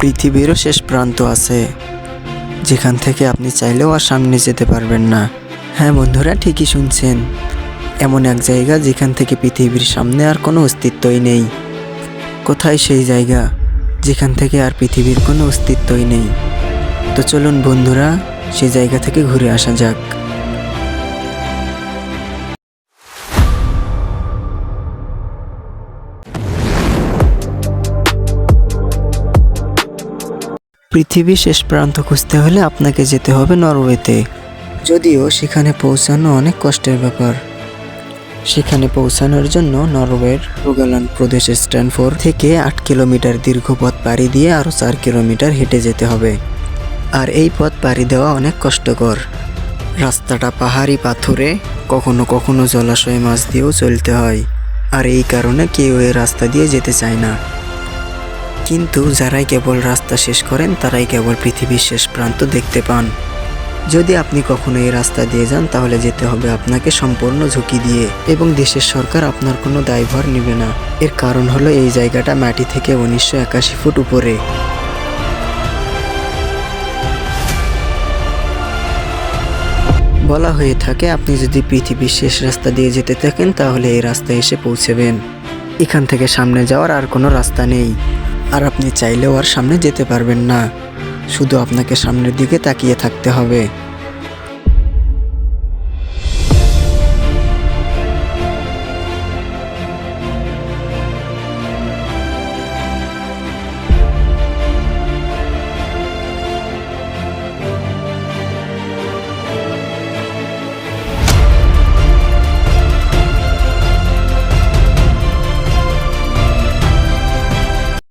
পৃথিবীরও শেষ প্রান্ত আছে, যেখান থেকে আপনি চাইলেও আর সামনে যেতে পারবেন না। হ্যাঁ বন্ধুরা, ঠিকই শুনছেন, এমন এক জায়গা যেখান থেকে পৃথিবীর সামনে আর কোনো অস্তিত্বই নেই। কোথায় সেই জায়গা যেখান থেকে আর পৃথিবীর কোনো অস্তিত্বই নেই? তো চলুন বন্ধুরা, সেই জায়গা থেকে ঘুরে আসা যাক। পৃথিবীর শেষ প্রান্ত খুঁজতে হলে আপনাকে যেতে হবে নরওয়েতে। যদিও সেখানে পৌঁছানো অনেক কষ্টের ব্যাপার। সেখানে পৌঁছানোর জন্য নরওয়ের রোগাল্যান্ড প্রদেশের স্ট্যানফোর্ড থেকে 8 কিলোমিটার দীর্ঘ পথ পাড়ি দিয়ে আরও 4 কিলোমিটার হেঁটে যেতে হবে। আর এই পথ পাড়ি দেওয়া অনেক কষ্টকর। রাস্তাটা পাহাড়ি পাথুরে, কখনো কখনো জলাশয় মাছ দিয়েও চলতে হয়। আর এই কারণে কেউ এই রাস্তা দিয়ে যেতে চায় না। কিন্তু যারাই কেবল রাস্তা শেষ করেন তারাই কেবল পৃথিবীর শেষ প্রান্ত দেখতে পান। যদি আপনি কখনো এই রাস্তা দিয়ে যান তাহলে যেতে হবে আপনাকে সম্পূর্ণ ঝুঁকি দিয়ে, এবং দেশের সরকার আপনার কোনো দায়ভার নেবে না। এর কারণ হলো এই জায়গাটা মাটি থেকে 1981 ফুট উপরে। বলা হয়ে থাকে আপনি যদি পৃথিবীর শেষ রাস্তা দিয়ে যেতে থাকেন তাহলে এই রাস্তায় এসে পৌঁছবেন। এখান থেকে সামনে যাওয়ার আর কোনো রাস্তা নেই, আর আপনি চাইলেও আর সামনে যেতে পারবেন না। শুধু আপনাকে সামনের দিকে তাকিয়ে থাকতে হবে।